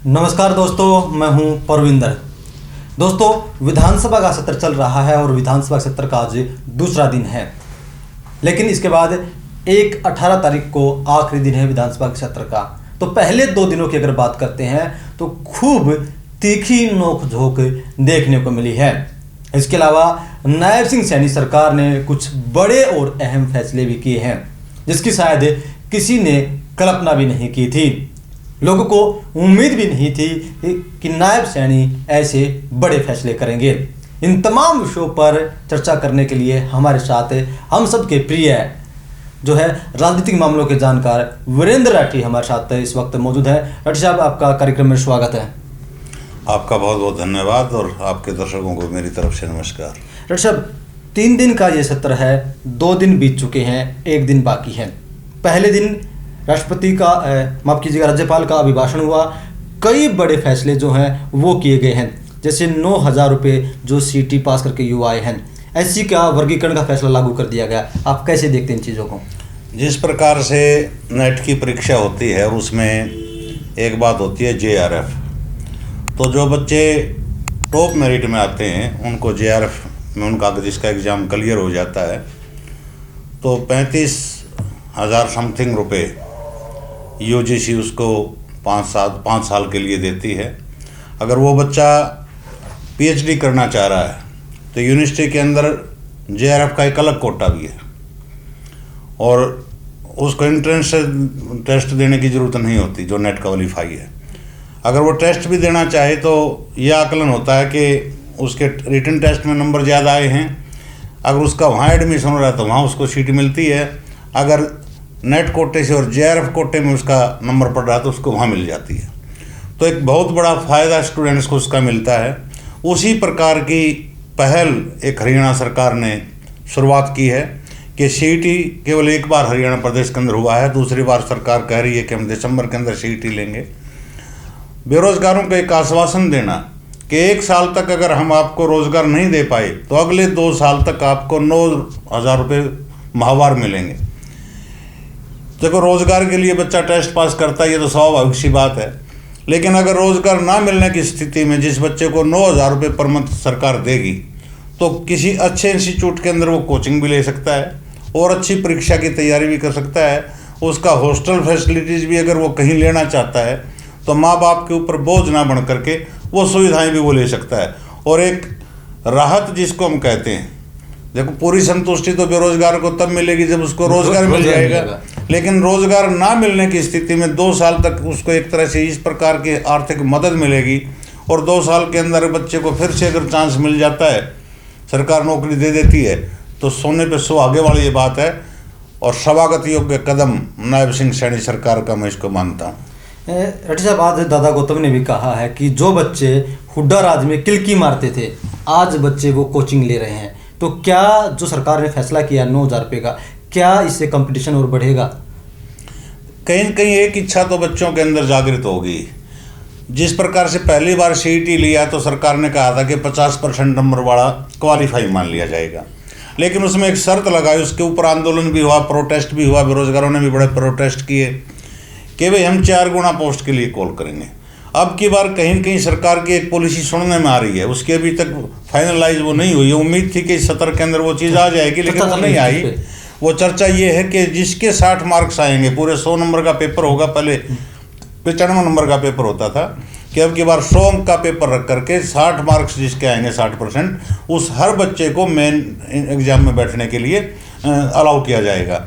नमस्कार दोस्तों, मैं हूं परविंदर। दोस्तों, विधानसभा का सत्र चल रहा है और विधानसभा सत्र का आज दूसरा दिन है। लेकिन इसके बाद 18 तारीख को आखिरी दिन है विधानसभा के सत्र का। तो पहले 2 दिनों की अगर बात करते हैं तो खूब तीखी नोक-झोंक देखने को मिली है। इसके अलावा नायब सिंह सैनी सरकार ने कुछ बड़े और अहम फैसले भी किए हैं, जिसकी शायद किसी ने कल्पना भी नहीं की थी। लोगों को उम्मीद भी नहीं थी कि नायब सैनी ऐसे बड़े फैसले करेंगे। इन तमाम विषयों पर चर्चा करने के लिए हमारे साथ हम सबके प्रिय जो है राजनीतिक मामलों के जानकार वीरेंद्र राठी हमारे साथ इस वक्त मौजूद है। राठी साहब, आपका कार्यक्रम में स्वागत है। आपका बहुत बहुत धन्यवाद और आपके दर्शकों को मेरी तरफ से नमस्कार। राठी साहब, 3 दिन का ये सत्र है, 2 दिन बीत चुके हैं, 1 दिन बाकी है। पहले दिन राष्ट्रपति का माफ़ कीजिएगा, राज्यपाल का अभिभाषण हुआ। कई बड़े फैसले जो हैं वो किए गए हैं, जैसे 9,000 रुपये जो सीटी पास करके युवा आए हैं, एससी का वर्गीकरण का फैसला लागू कर दिया गया। आप कैसे देखते हैं इन चीज़ों को? जिस प्रकार से नेट की परीक्षा होती है और उसमें एक बात होती है JRF, तो जो बच्चे टॉप मेरिट में आते हैं उनको JRF में उनका जिसका एग्ज़ाम क्लियर हो जाता है तो 35,000 समथिंग रुपये UGC उसको 5 साल के लिए देती है। अगर वो बच्चा PhD करना चाह रहा है तो यूनिवर्सिटी के अंदर JRF का एक अलग कोटा भी है और उसको एंट्रेंस टेस्ट देने की ज़रूरत नहीं होती जो नेट क्वालिफाई है। अगर वो टेस्ट भी देना चाहे तो यह आकलन होता है कि उसके रिटन टेस्ट में नंबर ज़्यादा आए हैं, अगर उसका वहाँ एडमिशन हो रहा है तो वहाँ उसको सीट मिलती है। अगर नेट कोटे से और JRF कोटे में उसका नंबर पड़ रहा है तो उसको वहाँ मिल जाती है। तो एक बहुत बड़ा फ़ायदा स्टूडेंट्स को उसका मिलता है। उसी प्रकार की पहल एक हरियाणा सरकार ने शुरुआत की है कि CET केवल एक बार हरियाणा प्रदेश के अंदर हुआ है, दूसरी बार सरकार कह रही है कि हम दिसंबर के अंदर CET लेंगे। बेरोज़गारों को एक आश्वासन देना कि 1 साल तक अगर हम आपको रोज़गार नहीं दे पाए तो अगले 2 साल तक आपको 9,000 रुपये माहवार मिलेंगे। देखो, रोज़गार के लिए बच्चा टेस्ट पास करता है, ये तो स्वाभाविक सी बात है, लेकिन अगर रोज़गार ना मिलने की स्थिति में जिस बच्चे को 9,000 रुपये पर मंथ सरकार देगी तो किसी अच्छे इंस्टीट्यूट के अंदर वो कोचिंग भी ले सकता है और अच्छी परीक्षा की तैयारी भी कर सकता है। उसका हॉस्टल फैसिलिटीज़ भी अगर वो कहीं लेना चाहता है तो माँ बाप के ऊपर बोझ ना बन करके वो सुविधाएँ भी वो ले सकता है। और एक राहत जिसको हम कहते हैं, देखो, पूरी संतुष्टि तो बेरोजगार को तब मिलेगी जब उसको रोजगार मिल जाएगा, लेकिन रोजगार ना मिलने की स्थिति में 2 साल तक उसको एक तरह से इस प्रकार की आर्थिक मदद मिलेगी और 2 साल के अंदर बच्चे को फिर से अगर चांस मिल जाता है, सरकार नौकरी दे देती है, तो सोने पे सुहागे वाली ये बात है और स्वागत योग्य कदम नायब सिंह सैनी सरकार का मैं इसको मानता हूँ। राठी साहब, आज दादा गौतम ने भी कहा है कि जो बच्चे हुड्डा राज में किलकी मारते थे, आज बच्चे वो कोचिंग ले रहे हैं। तो क्या जो सरकार ने फैसला किया 9,000 रुपये का, क्या इससे कंपटीशन और बढ़ेगा? कहीं न कहीं एक इच्छा तो बच्चों के अंदर जागृत होगी। जिस प्रकार से पहली बार CET लिया तो सरकार ने कहा था कि 50% नंबर वाला क्वालिफाई मान लिया जाएगा, लेकिन उसमें एक शर्त लगाई, उसके ऊपर आंदोलन भी हुआ, प्रोटेस्ट भी हुआ, बेरोजगारों ने भी बड़े प्रोटेस्ट किए कि भाई हम 4 गुना पोस्ट के लिए कॉल करेंगे। अब की बार कहीं न कहीं सरकार की एक पॉलिसी सुनने में आ रही है, उसकी अभी तक फाइनलाइज वो नहीं हुई है। उम्मीद थी कि इस सत्र के अंदर वो चीज़ आ जाएगी, लेकिन वो नहीं आई। वो चर्चा ये है कि जिसके 60 मार्क्स आएंगे, पूरे 100 नंबर का पेपर होगा, पहले 95 नंबर का पेपर होता था, कि अब की बार 100 अंक का पेपर रख करके 60 मार्क्स जिसके आएंगे 60%, उस हर बच्चे को मेन एग्जाम में बैठने के लिए अलाउ किया जाएगा।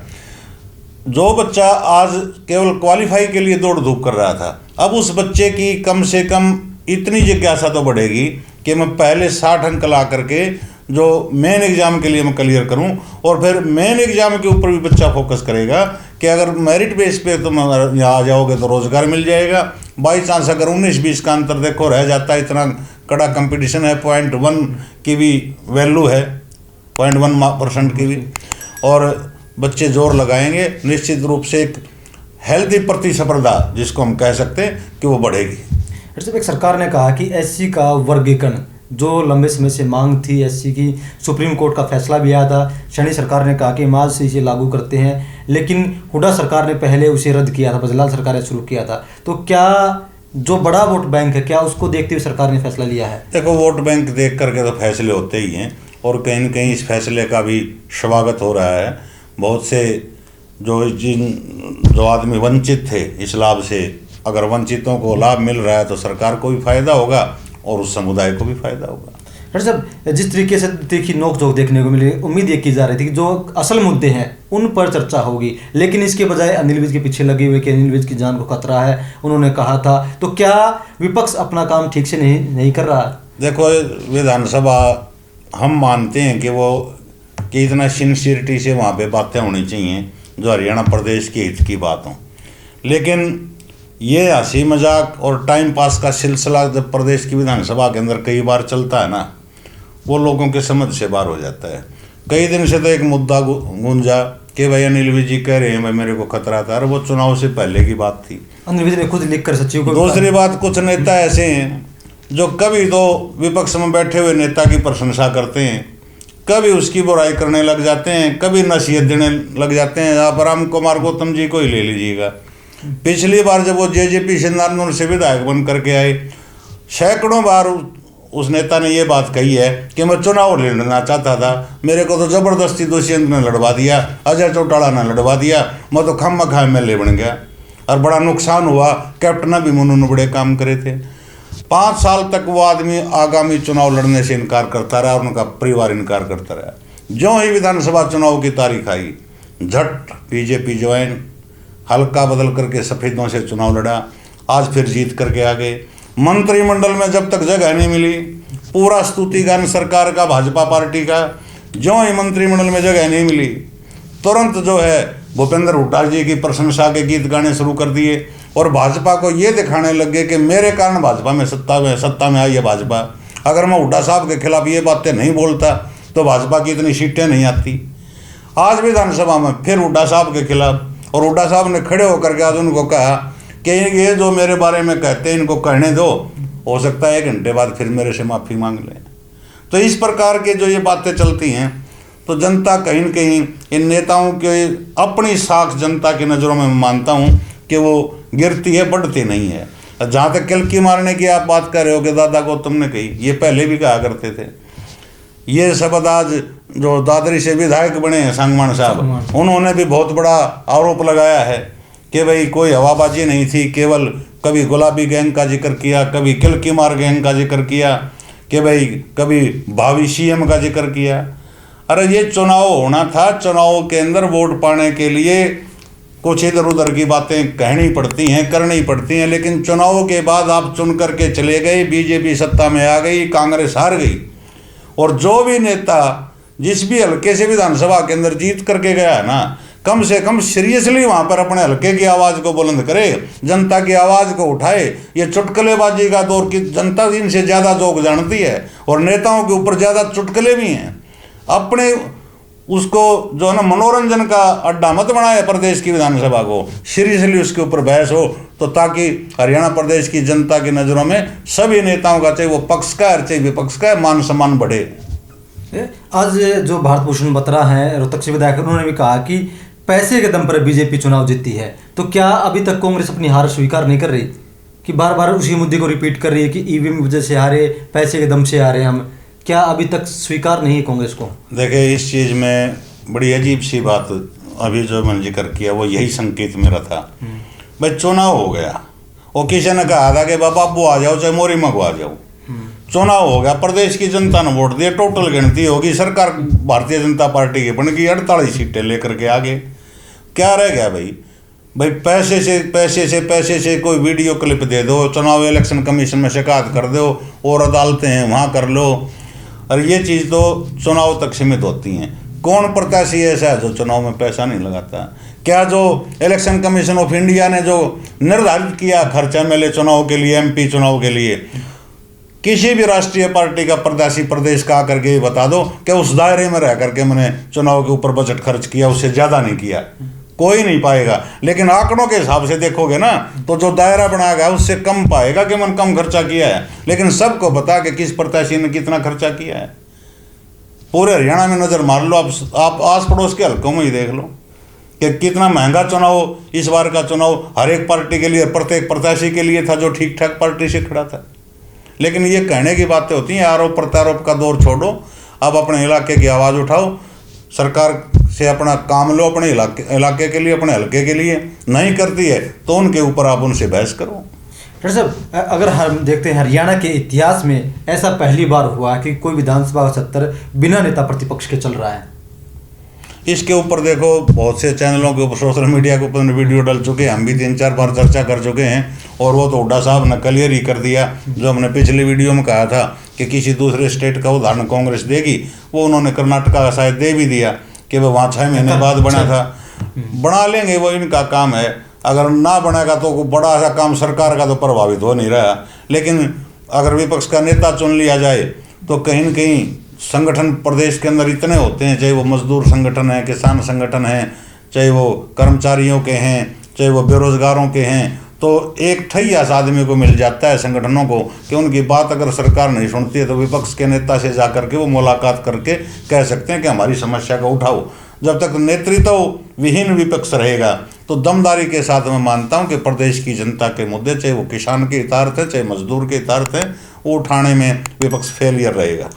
जो बच्चा आज केवल क्वालिफाई के लिए दौड़ धूप कर रहा था, अब उस बच्चे की कम से कम इतनी जिज्ञासा तो बढ़ेगी कि मैं पहले 60 अंक ला करके जो मेन एग्ज़ाम के लिए मैं क्लियर करूं, और फिर मेन एग्ज़ाम के ऊपर भी बच्चा फोकस करेगा कि अगर मेरिट बेस पे तुम यहाँ आ जाओगे तो रोज़गार मिल जाएगा। बाई चांस अगर 19-20 का अंतर देखो रह जाता है, इतना कड़ा कंपटीशन है, 0.1 की भी वैल्यू है, 0.1% की भी, और बच्चे जोर लगाएंगे, निश्चित रूप से एक हेल्दी प्रतिस्पर्धा जिसको हम कह सकते हैं कि वो बढ़ेगी। एक सरकार ने कहा कि SC का वर्गीकरण जो लंबे समय से मांग थी, SC की सुप्रीम कोर्ट का फैसला भी आया था, सैनी सरकार ने कहा कि मार्च से इसे लागू करते हैं, लेकिन हुड्डा सरकार ने पहले उसे रद्द किया था, बजलाल सरकार ने शुरू किया था। तो क्या जो बड़ा वोट बैंक है, क्या उसको देखते हुए सरकार ने फैसला लिया है? देखो, वोट बैंक देख करके तो फैसले होते ही हैं, और कहीं न कहीं इस फैसले का भी स्वागत हो रहा है। बहुत से जो आदमी वंचित थे इस लाभ से, अगर वंचितों को लाभ मिल रहा है तो सरकार को भी फायदा होगा और उस समुदाय को भी फायदा होगा। डॉक्टर साहब, जिस तरीके से तीखी नोक-झोंक देखने को मिली, उम्मीद ये की जा रही थी कि जो असल मुद्दे हैं उन पर चर्चा होगी, लेकिन इसके बजाय अनिल विज के पीछे लगे हुए कि अनिल विज की जान को खतरा है, उन्होंने कहा था। तो क्या विपक्ष अपना काम ठीक से नहीं कर रहा? देखो, विधानसभा हम मानते हैं कि इतना सिंसियरिटी से वहाँ पे बातें होनी चाहिए जो हरियाणा प्रदेश के हित की बात हो, लेकिन ये हंसी मजाक और टाइम पास का सिलसिला जब प्रदेश की विधानसभा के अंदर कई बार चलता है ना, वो लोगों के समझ से बाहर हो जाता है। कई दिन से तो एक मुद्दा गूंजा कि भाई अनिल विज जी कह रहे हैं भाई मेरे को खतरा था, और वो चुनाव से पहले की बात थी। अनिल विज ने खुद लिख कर सचिव को। दूसरी बात, कुछ नेता ऐसे हैं जो कभी तो विपक्ष में बैठे हुए नेता की प्रशंसा करते हैं, कभी उसकी बुराई करने लग जाते हैं, कभी नसीहत देने लग जाते हैं। आप राम कुमार गौतम जी को ही ले लीजिएगा। पिछली बार जब वो जेजेपी से नारनौल से विधायक बन करके आए, सैकड़ों बार उस नेता ने ये बात कही है कि मैं चुनाव लड़ना चाहता था, मेरे को तो ज़बरदस्ती दुष्यंत ने लड़वा दिया, अजय चौटाला ने लड़वा दिया, मैं तो खामखा एमएलए बन गया और बड़ा नुकसान हुआ। कैप्टन भी उन्होंने बड़े काम करे थे। 5 साल तक वो आदमी आगामी चुनाव लड़ने से इनकार करता रहा और उनका परिवार इनकार करता रहा। जो ही विधानसभा चुनाव की तारीख आई, झट बीजेपी ज्वाइन, हल्का बदल करके सफ़ेदों से चुनाव लड़ा, आज फिर जीत करके आ गए। मंत्रिमंडल में जब तक जगह नहीं मिली, पूरा स्तुतिगान सरकार का, भाजपा पार्टी का। जो ही मंत्रिमंडल में जगह नहीं मिली, तुरंत जो है भूपेंद्र हुड्डा जी की प्रशंसा के गीत गाने शुरू कर दिए और भाजपा को ये दिखाने लगे कि मेरे कारण भाजपा में सत्ता में आई है भाजपा। अगर मैं हुड्डा साहब के खिलाफ ये बातें नहीं बोलता तो भाजपा की इतनी सीटें नहीं आती। आज विधानसभा में फिर हुड्डा साहब के खिलाफ, और हुड्डा साहब ने खड़े होकर के आज उनको कहा कि ये जो मेरे बारे में कहते हैं इनको कहने दो, हो सकता है 1 घंटे बाद फिर मेरे से माफ़ी मांग लें। तो इस प्रकार के जो ये बातें चलती हैं, तो जनता कहीं न कहीं इन नेताओं के अपनी साख जनता की नज़रों में मानता हूँ कि वो गिरती है, बढ़ती नहीं है। जहाँ तक किलकी मारने की आप बात कर रहे हो कि दादा को तुमने कही, ये पहले भी कहा करते थे। ये शब्द आज जो दादरी से विधायक बने हैं सांगवान साहब, उन्होंने भी बहुत बड़ा आरोप लगाया है कि भाई कोई हवाबाजी नहीं थी, केवल कभी गुलाबी गैंग का जिक्र किया, कभी किलकी मार गैंग का जिक्र किया, कि भाई कभी भावी सीएम का जिक्र किया। अरे ये चुनाव होना था, चुनाव के अंदर वोट पाने के लिए कुछ इधर उधर की बातें कहनी पड़ती हैं, करनी पड़ती हैं, लेकिन चुनाव के बाद आप चुन करके चले गए, बीजेपी सत्ता में आ गई, कांग्रेस हार गई, और जो भी नेता जिस भी हल्के से विधानसभा के अंदर जीत करके गया है ना, कम से कम सीरियसली वहाँ पर अपने हल्के की आवाज़ को बुलंद करे, जनता की आवाज़ को उठाए। ये चुटकुलेबाजी का दौर की जनता इनसे ज़्यादा जोक जानती है और नेताओं के ऊपर ज़्यादा चुटकुले भी हैं। अपने उसको जो है ना मनोरंजन का अड्डा मत बनाए प्रदेश की विधानसभा को, सीरियसली उसके ऊपर बहस हो, तो ताकि हरियाणा प्रदेश की जनता की नज़रों में सभी नेताओं का, चाहे वो पक्ष का है चाहे विपक्ष का है, मान सम्मान बढ़े। आज जो भारत भूषण बत्रा हैं रोहतक से विधायक, उन्होंने भी कहा कि पैसे के दम पर बीजेपी चुनाव जीतती है। तो क्या अभी तक कांग्रेस अपनी हार स्वीकार नहीं कर रही कि बार बार उसी मुद्दे को रिपीट कर रही है कि ईवीएम की वजह से हारे, पैसे के दम से हारे हम? क्या अभी तक स्वीकार नहीं है कांग्रेस को? देखिए, इस चीज़ में बड़ी अजीब सी बात अभी जो मैंने जिक्र किया वो यही संकेत मेरा था। भाई चुनाव हो गया, वो किसी ने कहा था कि बाबा अब्बू आ जाओ चाहे मोरी मंगवा जाओ। चुनाव हो गया, प्रदेश की जनता ने वोट दिए, टोटल गिनती होगी, सरकार भारतीय जनता पार्टी की बन गई, 48 सीटें लेकर के आगे। क्या रह गया भाई? पैसे से कोई वीडियो क्लिप दे दो, चुनाव इलेक्शन कमीशन में शिकायत कर दो, और अदालतें हैं वहाँ कर लो। और ये चीज़ तो चुनाव तक सीमित होती हैं। कौन प्रत्याशी ऐसा है जो चुनाव में पैसा नहीं लगाता? क्या जो इलेक्शन कमीशन ऑफ इंडिया ने जो निर्धारित किया खर्चा एमएलए चुनाव के लिए, एमपी चुनाव के लिए, किसी भी राष्ट्रीय पार्टी का प्रत्याशी प्रदेश का आकर के बता दो कि उस दायरे में रह करके मैंने चुनाव के ऊपर बजट खर्च किया, उससे ज़्यादा नहीं किया, कोई नहीं पाएगा। लेकिन आंकड़ों के हिसाब से देखोगे ना, तो जो दायरा बनाया गया उससे कम पाएगा कि मैंने कम खर्चा किया है। लेकिन सबको पता कि किस प्रत्याशी ने कितना खर्चा किया है। पूरे हरियाणा में नज़र मार लो, आप आस पड़ोस के हल्कों में ही देख लो कि कितना महंगा चुनाव इस बार का चुनाव हर एक पार्टी के लिए, प्रत्येक प्रत्याशी के लिए था जो ठीक ठाक पार्टी से खड़ा था। लेकिन ये कहने की बातें होती हैं, आरोप प्रत्यारोप का दौर छोड़ो, अब अपने इलाके की आवाज़ उठाओ, सरकार से अपना काम लो, अपने इलाके के लिए, अपने हल्के के लिए। नहीं करती है तो उनके ऊपर आप उनसे बहस करो। डॉक्टर साहब, अगर हम देखते हैं हरियाणा के इतिहास में ऐसा पहली बार हुआ कि कोई विधानसभा सत्र बिना नेता प्रतिपक्ष के चल रहा है। इसके ऊपर देखो बहुत से चैनलों के ऊपर, सोशल मीडिया के ऊपर वीडियो डल चुके हैं, हम भी 3-4 बार चर्चा कर चुके हैं। और वो तो हुड्डा साहब ने क्लियर ही कर दिया, जो हमने पिछले वीडियो में कहा था कि किसी दूसरे स्टेट का उदाहरण कांग्रेस देगी, वो उन्होंने कर्नाटका का शायद दे भी दिया कि वो वहाँ 6 महीने बाद बना था। बना लेंगे, वो इनका काम है। अगर ना बनेगा तो बड़ा सा काम सरकार का तो प्रभावित हो नहीं रहा। लेकिन अगर विपक्ष का नेता चुन लिया जाए तो कहीं न कहीं संगठन प्रदेश के अंदर इतने होते हैं, चाहे वो मजदूर संगठन है, किसान संगठन है, चाहे वो कर्मचारियों के हैं, चाहे वो बेरोजगारों के हैं, तो एक ठैया आदमी को मिल जाता है संगठनों को कि उनकी बात अगर सरकार नहीं सुनती है तो विपक्ष के नेता से जा करके वो मुलाकात करके कह सकते हैं कि हमारी समस्या का उठाओ। जब तक नेतृत्व विहीन विपक्ष रहेगा तो दमदारी के साथ मैं मानता हूं कि प्रदेश की जनता के मुद्दे, चाहे वो किसान के हितार्थ है, चाहे मजदूर के हितार्थ है, वो उठाने में विपक्ष फेलियर रहेगा।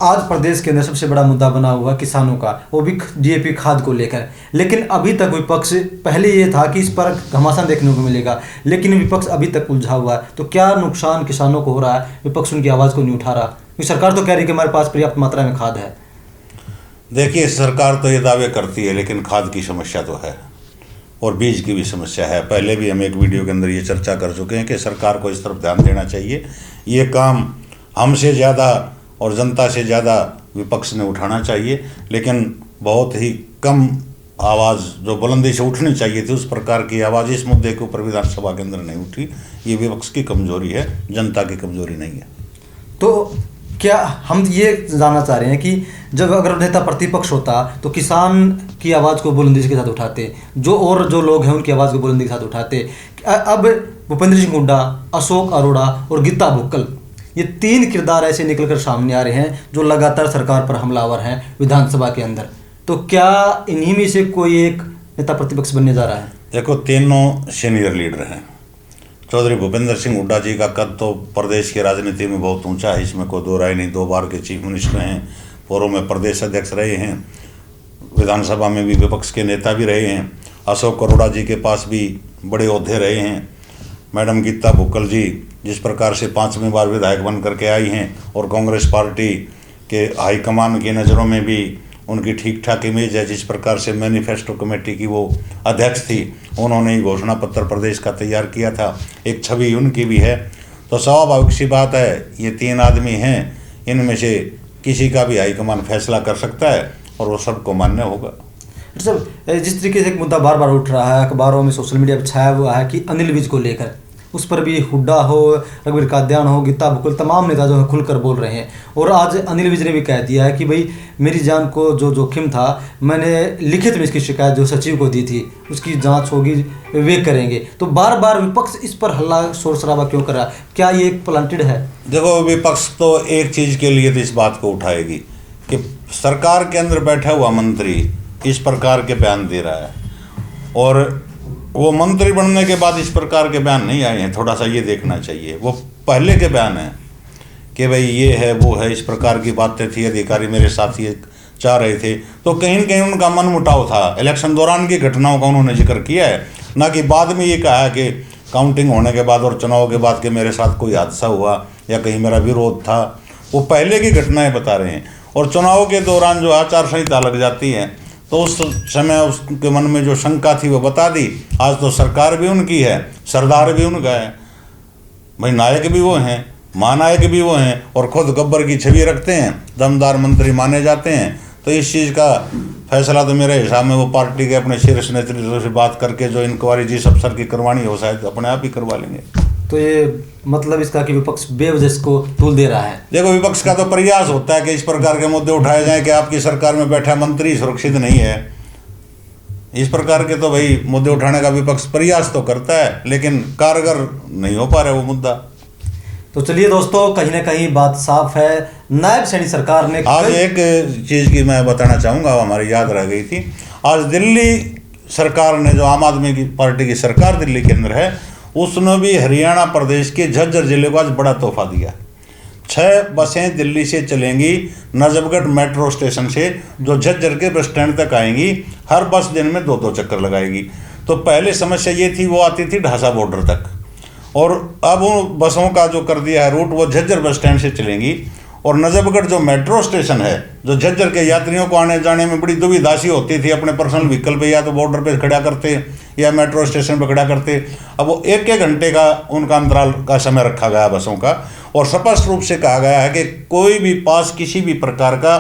आज प्रदेश के अंदर सबसे बड़ा मुद्दा बना हुआ किसानों का, वो भी डीएपी खाद को लेकर। लेकिन अभी तक विपक्ष, पहले ये था कि इस पर घमासान देखने को मिलेगा, लेकिन विपक्ष अभी तक उलझा हुआ है। तो क्या नुकसान किसानों को हो रहा है? विपक्ष उनकी आवाज़ को नहीं उठा रहा, क्योंकि सरकार तो कह रही है कि हमारे पास पर्याप्त मात्रा में खाद है। देखिए, सरकार तो ये दावे करती है, लेकिन खाद की समस्या तो है और बीज की भी समस्या है। पहले भी हम एक वीडियो के अंदर ये चर्चा कर चुके हैं कि सरकार को इस तरफ ध्यान देना चाहिए। ये काम हमसे ज़्यादा और जनता से ज़्यादा विपक्ष ने उठाना चाहिए, लेकिन बहुत ही कम आवाज़ जो बुलंदी से उठनी चाहिए थी, उस प्रकार की आवाज़ इस मुद्दे के ऊपर विधानसभा के अंदर नहीं उठी। ये विपक्ष की कमजोरी है, जनता की कमजोरी नहीं है। तो क्या हम ये जानना चाह रहे हैं कि जब अगर नेता प्रतिपक्ष होता तो किसान की आवाज़ को बुलंदी के साथ उठाते, जो लोग हैं उनकी आवाज़ को बुलंदी के साथ उठाते। अब भूपेंद्र सिंह हुड्डा, अशोक अरोड़ा और गीता भुक्कल, ये 3 किरदार ऐसे निकल कर सामने आ रहे हैं जो लगातार सरकार पर हमलावर हैं विधानसभा के अंदर। तो क्या इन्हीं में से कोई एक नेता प्रतिपक्ष बनने जा रहा है? देखो, तीनों सीनियर लीडर हैं। चौधरी भूपेंद्र सिंह हुड्डा जी का कद तो प्रदेश की राजनीति में बहुत ऊंचा है, इसमें कोई दो राय नहीं। 2 बार के चीफ मिनिस्टर हैं, पूर्व में प्रदेश अध्यक्ष रहे हैं, विधानसभा में भी विपक्ष के नेता भी रहे हैं। अशोक अरोड़ा जी के पास भी बड़े ओहदे रहे हैं। मैडम गीता भुक्कल जी जिस प्रकार से 5वीं बार विधायक बन करके आई हैं और कांग्रेस पार्टी के हाईकमान की नज़रों में भी उनकी ठीक ठाक इमेज है। जिस प्रकार से मैनिफेस्टो कमेटी की वो अध्यक्ष थी, उन्होंने ही घोषणा पत्र प्रदेश का तैयार किया था, एक छवि उनकी भी है। तो स्वाभाविक सी बात है, ये 3 आदमी हैं, इनमें से किसी का भी हाईकमान फैसला कर सकता है और वो सबको मान्य होगा। सब जिस तरीके से एक मुद्दा बार बार उठ रहा है, अखबारों में, सोशल मीडिया पर छाया हुआ है कि अनिल विज को लेकर, उस पर भी हुड्डा हो, रघुवीर कादियान हो, गीता भुक्कल, तमाम नेता जो है खुलकर बोल रहे हैं। और आज अनिल विज ने भी कह दिया है कि भाई मेरी जान को जो जोखिम था, मैंने लिखित में इसकी शिकायत जो सचिव को दी थी, उसकी जांच होगी, वे करेंगे। तो बार बार विपक्ष इस पर हल्ला शोर शराबा क्यों कर रहा है? क्या ये एक प्लांटेड है? देखो, विपक्ष तो एक चीज़ के लिए तो इस बात को उठाएगी कि सरकार के अंदर बैठा हुआ मंत्री इस प्रकार के बयान दे रहा है, और वो मंत्री बनने के बाद इस प्रकार के बयान नहीं आए हैं। थोड़ा सा ये देखना चाहिए, वो पहले के बयान हैं कि भाई ये है वो है, इस प्रकार की बातें थी, अधिकारी मेरे साथ ये चाह रहे थे। तो कहीं न कहीं उनका मन मुटाव था, इलेक्शन दौरान की घटनाओं का उन्होंने जिक्र किया है, ना कि बाद में ये कहा कि काउंटिंग होने के बाद और चुनाव के बाद के मेरे साथ कोई हादसा हुआ या कहीं मेरा विरोध था। वो पहले की घटनाएँ बता रहे हैं। और चुनाव के दौरान जो आचार संहिता लग जाती है तो उस समय उसके मन में जो शंका थी वो बता दी। आज तो सरकार भी उनकी है, सरदार भी उनका है, भाई नायक भी वो हैं, महानायक भी वो हैं, और खुद गब्बर की छवि रखते हैं, दमदार मंत्री माने जाते हैं। तो इस चीज़ का फैसला तो मेरे हिसाब में वो पार्टी के अपने शीर्ष नेतृत्व से बात करके जो इंक्वायरी जिस अफसर की करवानी हो शायद अपने आप ही करवा लेंगे। तो ये मतलब इसका कि विपक्ष बेवजह को तूल दे रहा है। देखो, विपक्ष का तो प्रयास होता है कि इस प्रकार के मुद्दे उठाए जाएं कि आपकी सरकार में बैठा मंत्री सुरक्षित नहीं है। इस प्रकार के तो भाई मुद्दे उठाने का विपक्ष प्रयास तो करता है, लेकिन कारगर नहीं हो पा रहा वो मुद्दा। तो चलिए दोस्तों, कहीं ना कहीं बात साफ है, नायब सैनी सरकार ने आज एक चीज़ की मैं बताना चाहूँगा, हमारी याद रह गई थी। आज दिल्ली सरकार ने, जो आम आदमी की पार्टी की सरकार दिल्ली के अंदर है, उसने भी हरियाणा प्रदेश के झज्जर जिले को आज बड़ा तोहफा दिया। 6 बसें दिल्ली से चलेंगी नजफगढ़ मेट्रो स्टेशन से, जो झज्जर के बस स्टैंड तक आएंगी। हर बस दिन में 2-2 चक्कर लगाएगी। तो पहले समस्या ये थी, वो आती थी ढासा बॉर्डर तक, और अब उन बसों का जो कर दिया है रूट, वो झज्जर बस स्टैंड से चलेंगी। और नजफगढ़ जो मेट्रो स्टेशन है, जो झज्जर के यात्रियों को आने जाने में बड़ी दुविधा सी होती थी, अपने पर्सनल व्हीकल पे या तो बॉर्डर पे खड़ा करते या मेट्रो स्टेशन पे खड़ा करते, अब वो 1-1 घंटे का उनका अंतराल का समय रखा गया बसों का। और स्पष्ट रूप से कहा गया है कि कोई भी पास किसी भी प्रकार का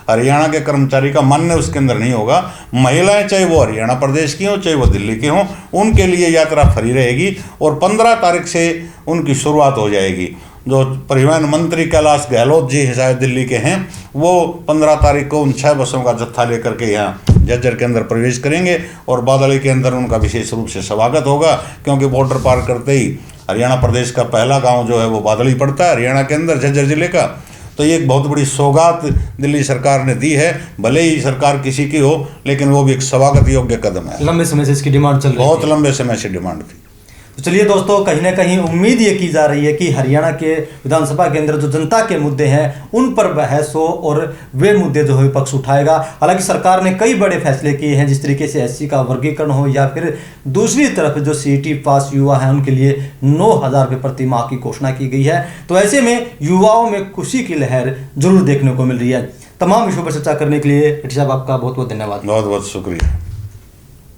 हरियाणा के कर्मचारी का मान्य उसके अंदर नहीं होगा। महिलाएं चाहे वो हरियाणा प्रदेश की हों चाहे वो दिल्ली की हों, उनके लिए यात्रा फ्री रहेगी। और 15 तारीख से उनकी शुरुआत हो जाएगी। जो परिवहन मंत्री कैलाश गहलोत जी शायद दिल्ली के हैं, वो 15 तारीख को उन 6 बसों का जत्था लेकर के यहाँ झज्जर के अंदर प्रवेश करेंगे। और बादली के अंदर उनका विशेष रूप से स्वागत होगा, क्योंकि बॉर्डर पार करते ही हरियाणा प्रदेश का पहला गांव जो है वो बादली पड़ता है हरियाणा के अंदर, झज्जर जिले का। तो ये एक बहुत बड़ी सौगात दिल्ली सरकार ने दी है। भले ही सरकार किसी की हो, लेकिन वो भी एक स्वागत योग्य कदम है। लंबे समय से इसकी डिमांड चल रही है, बहुत लंबे समय से डिमांड थी। तो चलिए दोस्तों, कहीं ना कहीं उम्मीद ये की जा रही है कि हरियाणा के विधानसभा के अंदर जो जनता के मुद्दे हैं उन पर बहस हो और वे मुद्दे जो है विपक्ष उठाएगा। हालांकि सरकार ने कई बड़े फैसले किए हैं, जिस तरीके से एससी का वर्गीकरण हो, या फिर दूसरी तरफ जो सीईटी पास युवा हैं उनके लिए 9,000 रुपये प्रति माह की घोषणा की गई है। तो ऐसे में युवाओं में खुशी की लहर जरूर देखने को मिल रही है। तमाम विषयों पर चर्चा करने के लिए रेड्डी साहब आपका बहुत बहुत धन्यवाद। बहुत बहुत शुक्रिया।